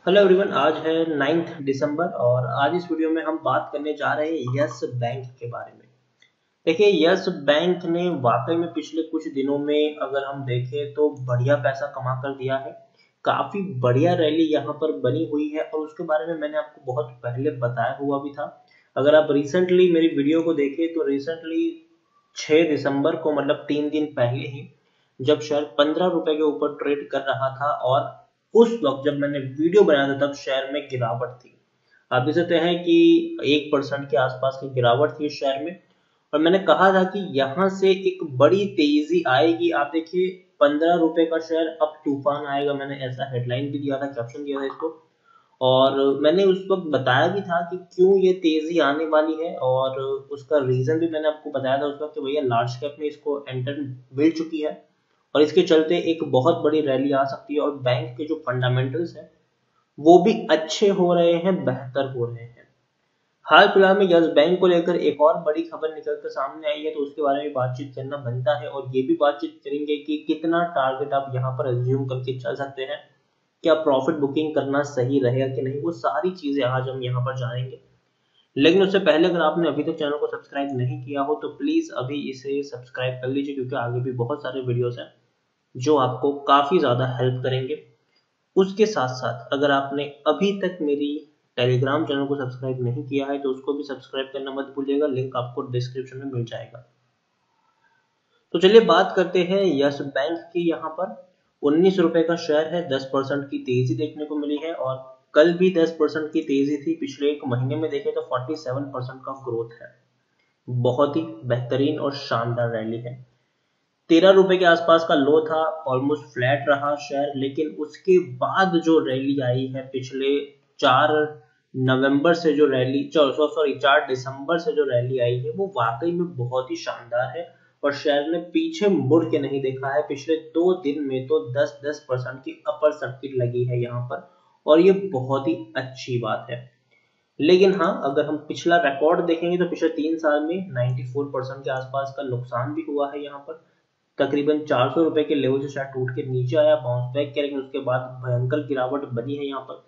Hello everyone, आज है 9 दिसंबर और आज इस वीडियो में हम बात करने जा रहे हैं यस बैंक के बारे में। देखिए, यस बैंक ने वाकई में पिछले कुछ दिनों में अगर हम देखें तो बढ़िया पैसा कमा कर दिया है। काफी बढ़िया रैली यहाँ पर बनी हुई है और उसके बारे में मैंने आपको बहुत पहले बताया हुआ भी था। अगर आप रिसेंटली मेरी वीडियो को देखें तो रिसेंटली 6 दिसंबर को मतलब 3 दिन पहले ही जब शेयर 15 रुपए के ऊपर ट्रेड कर रहा था और उस वक्त जब मैंने वीडियो बनाया था तब शेयर में गिरावट थी। आप देख सकते हैं कि 1% के आसपास की गिरावट थी शेयर में और मैंने कहा था कि यहाँ से एक बड़ी तेजी आएगी। आप देखिए, 15 रुपए का शेयर अब तूफान आएगा, मैंने ऐसा हेडलाइन भी दिया था, कैप्शन दिया था इसको। और मैंने उस वक्त बताया भी था कि क्यों ये तेजी आने वाली है और उसका रीजन भी मैंने आपको बताया था उस वक्त कि भैया लार्ज कैप में इसको एंटर मिल चुकी है और इसके चलते एक बहुत बड़ी रैली आ सकती है और बैंक के जो फंडामेंटल्स है वो भी अच्छे हो रहे हैं, बेहतर हो रहे हैं। हाल फिलहाल में यस बैंक को लेकर एक और बड़ी खबर निकल कर सामने आई है तो उसके बारे में बातचीत करना बनता है और ये भी बातचीत करेंगे कि कितना टारगेट आप यहाँ पर एज्यूम करके चल सकते हैं, क्या प्रॉफिट बुकिंग करना सही रहेगा कि नहीं, वो सारी चीजें आज हम यहाँ पर जानेंगे। लेकिन उससे पहले अगर आपने अभी तक चैनल को सब्सक्राइब नहीं किया हो तो प्लीज अभी इसे सब्सक्राइब कर लीजिए, क्योंकि आगे भी बहुत सारे वीडियोस हैं जो आपको काफी ज्यादा हेल्प करेंगे। उसके साथ साथ अगर आपने अभी तक मेरी टेलीग्राम चैनल को सब्सक्राइब नहीं किया है तो उसको भी सब्सक्राइब करना मत भूलिएगा, लिंक आपको डिस्क्रिप्शन में मिल जाएगा। तो चलिए बात करते हैं यस बैंक की। यहाँ पर 19 रुपए का शेयर है, 10% की तेजी देखने को मिली है और कल भी 10% की तेजी थी। पिछले एक महीने में देखें तो 47% का ग्रोथ है। बहुत ही बेहतरीन और शानदार रैली है। 13 रुपए के आसपास का लो था, ऑलमोस्ट फ्लैट रहा शेयर, लेकिन उसके बाद जो रैली आई है पिछले 4 नवंबर से जो रैली सॉरी 4 दिसंबर से जो रैली आई है वो वाकई में बहुत ही शानदार है और शेयर ने पीछे मुड़ के नहीं देखा है। पिछले 2 दिन में तो 10% की अपर सर्किट लगी है यहाँ पर और ये बहुत ही अच्छी बात है। लेकिन हाँ, अगर हम पिछला रिकॉर्ड देखेंगे तो पिछले 3 साल में 94% के आसपास का नुकसान भी हुआ है। यहाँ पर तकरीबन 400 रुपए के लेवल से शायद टूट के नीचे आया, बाउंस बैक किया, लेकिन उसके बाद भयंकर गिरावट बनी है यहाँ पर।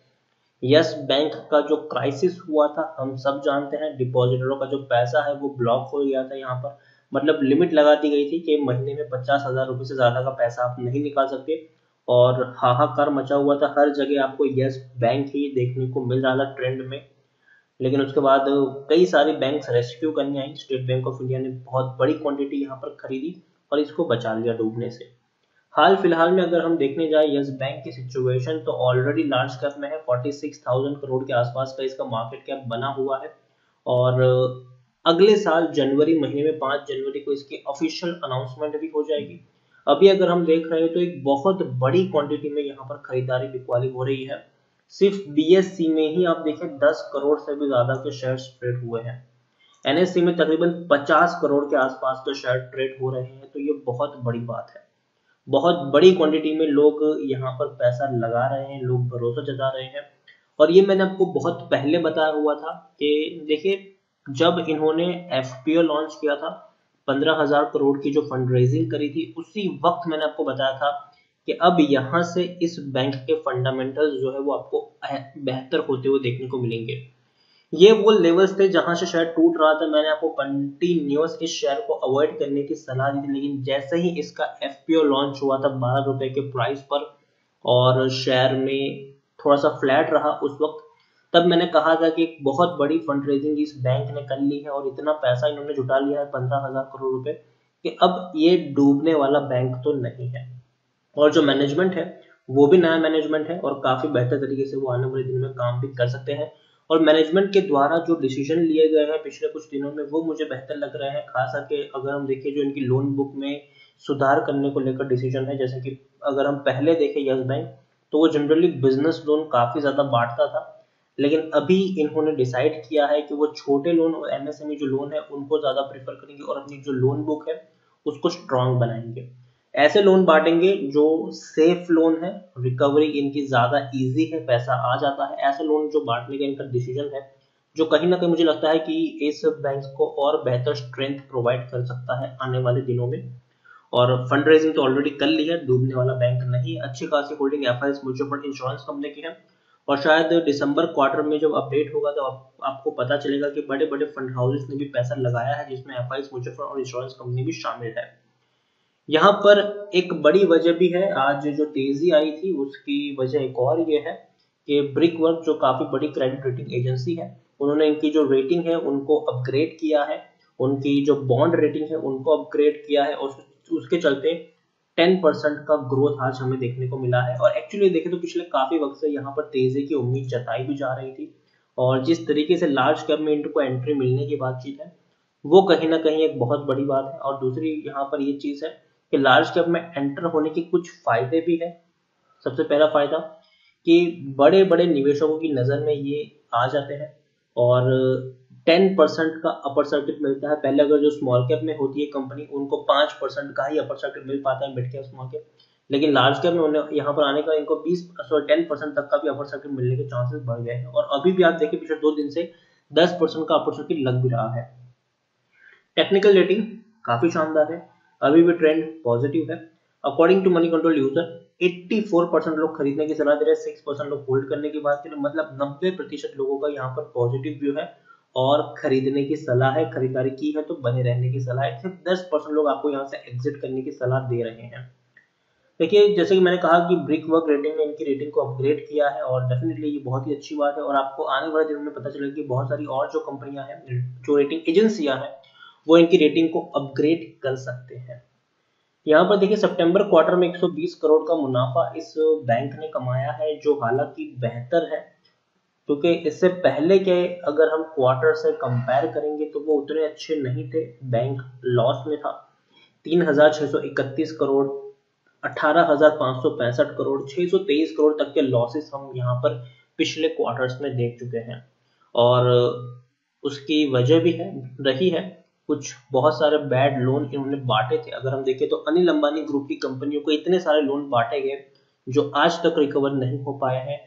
यस बैंक का जो क्राइसिस हुआ था हम सब जानते हैं, डिपॉजिटरों का जो पैसा है वो ब्लॉक हो गया था यहाँ पर। मतलब लिमिट लगा दी गई थी कि महीने में 50,000 रुपए से ज्यादा का पैसा आप नहीं निकाल सकते और हाहाकार मचा हुआ था। हर जगह आपको यस बैंक ही देखने को मिल रहा था ट्रेंड में। लेकिन उसके बाद कई सारी बैंक्स रेस्क्यू करने आई। स्टेट बैंक ऑफ इंडिया ने बहुत बड़ी क्वांटिटी यहाँ पर खरीदी और इसको बचा लिया डूबने से। हाल फिलहाल में अगर हम देखने जाए यस बैंक की सिचुएशन तो ऑलरेडी लार्ज कैप में है, 46,000 करोड़ के आसपास का इसका मार्केट कैप बना हुआ है और अगले साल जनवरी महीने में 5 जनवरी को इसकी ऑफिशियल अनाउंसमेंट भी हो जाएगी। अभी अगर हम देख रहे हैं तो एक बहुत बड़ी क्वांटिटी में यहाँ पर खरीदारी बिकवाली हो रही है। सिर्फ बीएससी में ही आप देखें 10 करोड़ से भी ज्यादा के शेयर्स ट्रेड हुए हैं। एनएससी में तकरीबन 50 करोड़ के आसपास के शेयर ट्रेड हो रहे हैं, तो ये बहुत बड़ी बात है। बहुत बड़ी क्वांटिटी में लोग यहाँ पर पैसा लगा रहे हैं, लोग भरोसा जता रहे हैं। और ये मैंने आपको बहुत पहले बताया हुआ था कि देखिए, जब इन्होंने एफपीओ लॉन्च किया था, 15,000 करोड़ की जो फंड रेजिंग करी थी, उसी वक्त मैंने आपको बताया था कि अब यहाँ से इस बैंक के फंडामेंटल्स जो है वो आपको बेहतर होते हुए देखने को मिलेंगे। ये वो लेवल्स थे जहां से शेयर टूट रहा था। मैंने आपको कंटिन्यूअस इस शेयर को अवॉइड करने की सलाह दी थी, लेकिन जैसे ही इसका एफपीओ लॉन्च हुआ था 12 रुपए के प्राइस पर और शेयर में थोड़ा सा फ्लैट रहा उस वक्त, तब मैंने कहा था कि एक बहुत बड़ी फंड रेजिंग इस बैंक ने कर ली है और इतना पैसा इन्होंने जुटा लिया है 15,000 करोड़ रुपए कि अब ये डूबने वाला बैंक तो नहीं है। और जो मैनेजमेंट है वो भी नया मैनेजमेंट है और काफी बेहतर तरीके से वो आने वाले दिन में काम भी कर सकते हैं। और मैनेजमेंट के द्वारा जो डिसीजन लिए गए हैं पिछले कुछ दिनों में वो मुझे बेहतर लग रहे हैं। खास करके अगर हम देखें जो इनकी लोन बुक में सुधार करने को लेकर डिसीजन है, जैसे कि अगर हम पहले देखें यस बैंक तो वो जनरली बिजनेस लोन काफी ज्यादा बांटता था, लेकिन अभी इन्होंने डिसाइड किया है कि वो छोटे लोन और एमएसएमई जो लोन है उनको ज्यादा प्रेफर करेंगे और अपनी जो लोन बुक है उसको स्ट्रांग बनाएंगे। ऐसे लोन बांटेंगे जो सेफ लोन है, रिकवरी इनकी ज्यादा इजी है, पैसा आ जाता है। ऐसे लोन जो बांटने का इनका डिसीजन है जो कहीं ना कहीं मुझे लगता है कि इस बैंक को और बेहतर स्ट्रेंथ प्रोवाइड कर सकता है आने वाले दिनों में। और फंड रेजिंग तो ऑलरेडी कर ली है, डूबने वाला बैंक नहीं। अच्छी खासी holding FIS mutual fund insurance company की है और शायद दिसंबर क्वार्टर में जब अपडेट होगा तो आपको पता चलेगा कि बड़े बड़े फंड हाउसेस ने भी पैसा लगाया है, जिसमें एफआईज, म्यूचुअल फंड और इंश्योरेंस कंपनी भी शामिल है। यहाँ पर एक बड़ी वजह भी है, आज जो तेजी आई थी उसकी वजह एक और ये है कि ब्रिकवर्क जो काफी बड़ी क्रेडिट रेटिंग एजेंसी है, उन्होंने इनकी जो रेटिंग है उनको अपग्रेड किया है, उनकी जो बॉन्ड रेटिंग है उनको अपग्रेड किया है, और उसके चलते 10% का ग्रोथ आज हमें देखने को मिला है। और एक्चुअली देखें तो पिछले काफी वक्त से यहाँ पर तेजी की उम्मीद जताई भी जा रही थी, और जिस तरीके से लार्ज कैप में इनको एंट्री मिलने की बातचीत है वो कहीं ना कहीं एक बहुत बड़ी बात है। और दूसरी यहाँ पर ये चीज है कि लार्ज कैप में एंटर होने के कुछ फायदे भी है। सबसे पहला फायदा कि बड़े बड़े निवेशकों की नजर में ये आ जाते हैं, और 10% का अपर सर्किट मिलता है। पहले अगर जो स्मॉल कैप में होती है कंपनी, उनको 5% का ही अपर सर्किट मिल पाता है, मिड कैप स्मॉल कैप, लेकिन लार्ज कैप में उन्हें यहाँ पर आने का इनको 10% तक का भी अपर सर्किट मिलने के चांसेस बढ़ गए हैं। और अभी भी आप देखिए पिछले 2 दिन से 10% का अपर सर्किट लग भी रहा है। टेक्निकल रेटिंग काफी शानदार है, अभी भी ट्रेंड पॉजिटिव है। According to Moneycontrol user 84% लोग खरीदने की सलाह दे रहे हैं, 6% लोग होल्ड करने की बात करें, मतलब 90% लोगों का यहाँ पर पॉजिटिव व्यू है और खरीदने की सलाह है। खरीदारी की है तो बने रहने की सलाह है। सिर्फ 10% लोग आपको यहाँ से एग्जिट करने की सलाह दे रहे हैं। देखिए जैसे कि मैंने कहा कि ब्रिकवर्क रेटिंग ने इनकी रेटिंग को अपग्रेड किया है, और डेफिनेटली ये बहुत ही अच्छी बात है। और आपको आने वाले दिनों में पता चलेगा कि बहुत सारी और जो कंपनियां हैं, जो रेटिंग एजेंसियां हैं, वो इनकी रेटिंग को अपग्रेड कर सकते हैं। यहाँ पर देखिए सितंबर क्वार्टर में 120 करोड़ का मुनाफा इस बैंक ने कमाया है, जो हालांकि बेहतर है, क्योंकि इससे पहले के अगर हम क्वार्टर से कंपेयर करेंगे तो वो उतने अच्छे नहीं थे। बैंक लॉस में था, 3,631 करोड़, 18,565 करोड़, 623 करोड़ तक के लॉसेस हम यहाँ पर पिछले क्वार्टर्स में देख चुके हैं। और उसकी वजह भी है रही है, कुछ बहुत सारे बैड लोन इन्होंने बांटे थे। अगर हम देखें तो अनिल अंबानी ग्रुप की कंपनियों को इतने सारे लोन बांटे गए जो आज तक रिकवर नहीं हो पाए हैं।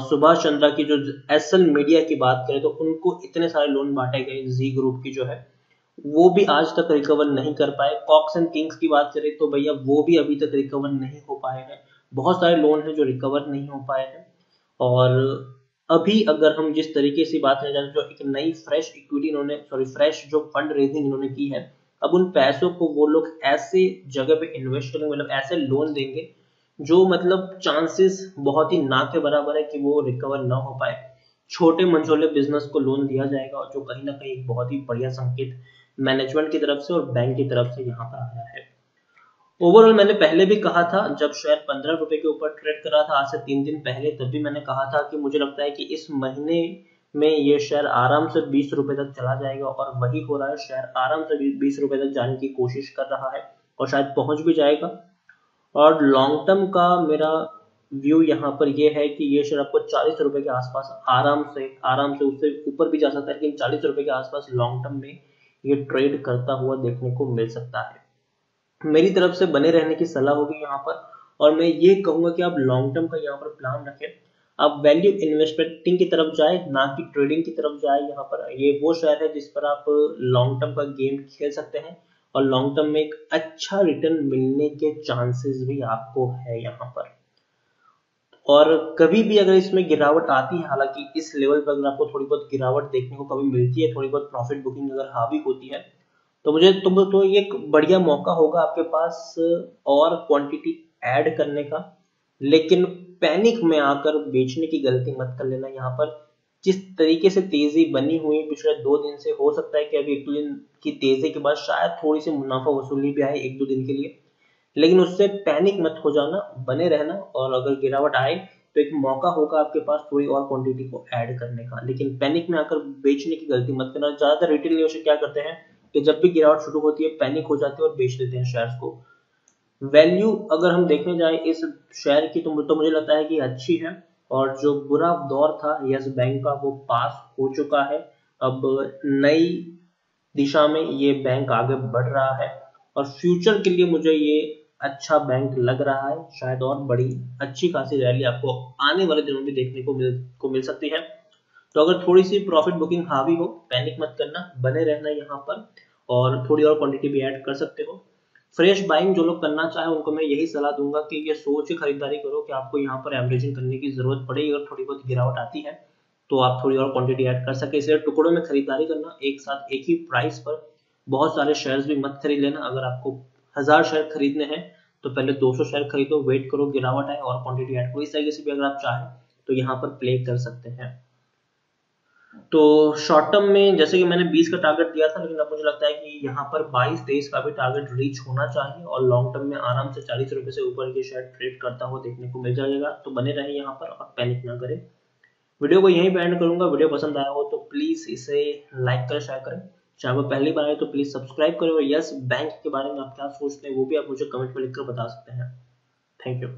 सुभाष चंद्रा की जो एसएल मीडिया की बात करें तो उनको इतने सारे लोन बांटे गए, जी ग्रुप की जो है वो भी आज तक रिकवर नहीं कर पाए। कॉक्स एंड किंग्स की बात करें तो भैया वो भी अभी तक रिकवर नहीं हो पाए हैं। बहुत सारे लोन हैं जो रिकवर नहीं हो पाए हैं। और अभी अगर हम जिस तरीके से बात करें जाए, जो एक नई फ्रेश इक्विटी इन्होंने फ्रेश जो फंड रेजिंग इन्होंने की है, अब उन पैसों को वो लोग ऐसे जगह पे इन्वेस्ट करेंगे, मतलब ऐसे लोन देंगे जो मतलब चांसेस बहुत ही ना के बराबर है कि वो रिकवर ना हो पाए। छोटे मंझोले बिजनेस को लोन दिया जाएगा, जो कहीं ना कहीं एक बहुत ही बढ़िया संकेत मैनेजमेंट की तरफ से और बैंक की तरफ से यहाँ पर आया है। ओवरऑल मैंने पहले भी कहा था, जब शेयर 15 रुपए के ऊपर ट्रेड कर रहा था आज से 3 दिन पहले, तब भी मैंने कहा था कि मुझे लगता है कि इस महीने में ये शेयर आराम से 20 रुपए तक चला जाएगा, और वही हो रहा है। शेयर आराम से 20 रुपए तक जाने की कोशिश कर रहा है और शायद पहुंच भी जाएगा। और लॉन्ग टर्म का मेरा व्यू यहाँ पर ये है कि ये शेयर आपको 40 रुपए के आसपास आराम से उससे ऊपर भी जा सकता है, लेकिन 40 रुपए के आसपास लॉन्ग टर्म में ये ट्रेड करता हुआ देखने को मिल सकता है। मेरी तरफ से बने रहने की सलाह होगी यहाँ पर, और मैं ये कहूंगा कि आप लॉन्ग टर्म का यहाँ पर प्लान रखें। आप वैल्यू इन्वेस्टमेंटिंग की तरफ जाए, ना कि ट्रेडिंग की तरफ जाए। यहाँ पर ये वो शेयर है जिस पर आप लॉन्ग टर्म का गेम खेल सकते हैं, और लॉन्ग टर्म में एक अच्छा रिटर्न मिलने के चांसेस भी आपको है यहाँ पर। और कभी भी अगर इसमें गिरावट आती है, हालांकि इस लेवल पर अगर आपको थोड़ी बहुत गिरावट देखने को कभी मिलती है, थोड़ी बहुत प्रॉफिट बुकिंग अगर हावी होती है, तो मुझे तो ये एक बढ़िया मौका होगा आपके पास और क्वांटिटी ऐड करने का। लेकिन पैनिक में आकर बेचने की गलती मत कर लेना। यहाँ पर जिस तरीके से तेजी बनी हुई पिछले 2 दिन से, हो सकता है कि अभी 1-2 दिन की तेजी के बाद शायद थोड़ी सी मुनाफा वसूली भी आए 1-2 दिन के लिए, लेकिन उससे पैनिक मत हो जाना, बने रहना। और अगर गिरावट आए तो एक मौका होगा आपके पास थोड़ी और क्वांटिटी को ऐड करने का, लेकिन पैनिक में आकर बेचने की गलती मत करना। ज्यादातर रिटेल निवेशक क्या करते हैं कि जब भी गिरावट शुरू होती है पैनिक हो जाते हैं और बेच देते हैं शेयर्स को। वैल्यू अगर हम देखने जाए इस शेयर की तो मुझे लगता है कि अच्छी है, और जो बुरा दौर था यस बैंक का वो पास हो चुका है। अब नई दिशा में ये बैंक आगे बढ़ रहा है, और फ्यूचर के लिए मुझे ये अच्छा बैंक लग रहा है। शायद और बड़ी अच्छी खासी रैली आपको आने वाले दिनों में देखने को मिल सकती है। तो अगर थोड़ी सी प्रॉफिट बुकिंग हावी हो, पैनिक मत करना, बने रहना यहाँ पर, और थोड़ी और क्वांटिटी भी ऐड कर सकते हो। फ्रेश बाइंग जो लोग करना चाहे उनको मैं यही सलाह दूंगा कि ये सोच के खरीदारी करो कि आपको यहाँ पर एवरेजिंग करने की जरूरत पड़ेगी, अगर थोड़ी बहुत गिरावट आती है तो आप थोड़ी और क्वांटिटी ऐड कर सके। इसलिए टुकड़ों में खरीदारी करना, एक साथ एक ही प्राइस पर बहुत सारे शेयर्स भी मत खरीद लेना। अगर आपको 1000 शेयर खरीदने हैं तो पहले 200 शेयर खरीदो, वेट करो गिरावट आए और क्वांटिटी ऐड करो। इस तरीके से भी अगर आप चाहें तो यहाँ पर प्ले कर सकते हैं। तो शॉर्ट टर्म में जैसे कि मैंने 20 का टारगेट दिया था, लेकिन अब मुझे लगता है कि यहाँ पर 22-23 का भी टारगेट रीच होना चाहिए और लॉन्ग टर्म में आराम से 40 रुपए से ऊपर के शेयर ट्रेड करता हुआ देखने को मिल जाएगा। तो बने रहे यहाँ पर और पैनिक ना करें। वीडियो को यहीं पे एंड करूंगा। वीडियो पसंद आया हो तो प्लीज इसे लाइक करें, शेयर करें। चैनल पर पहली बार आए तो प्लीज सब्सक्राइब करें और यस बैंक के बारे में आप क्या सोचते हैं वो भी आप मुझे कमेंट में लिखकर बता सकते हैं। Thank you.